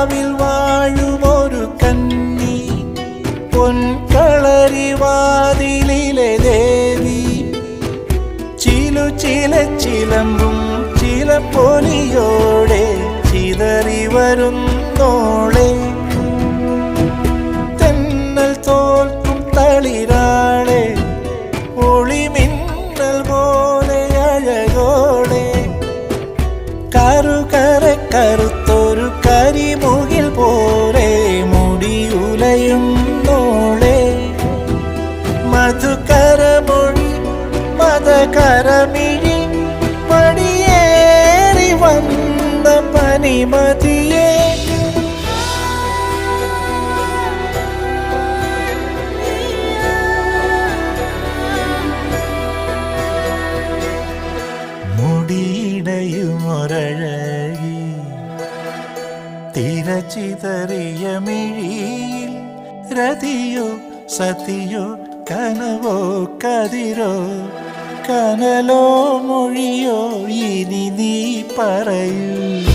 നിലാവിൽ വാഴുമൊരു കന്നി, പൊൻകളരിവാതിലിലെ ദേവി, ചിലച്ചിലമ്പും ചിലപ്പൊലിയോടെ ചിതറി വരുന്നോളെ. തെന്നൽ തോൽക്കും തളിരാളെ, ഒളിമിന്നൽ പോലെ അഴകോളെ, കറുത്തൊരു കരിമുകിൽ പോലെ മുടിയുലയുന്നോളെ. മധുകരമൊഴി മതകരമിഴി പടിയേറി വന്ന പനിമതിയെ. മുടിയിടയുമൊരഴകി, തിരചിതറിയ മിഴിയിൽ രതിയോ സതിയോ കനവോ കതിരോ കനലോ മൊഴിയോ ഇനി നീ പറയൂ.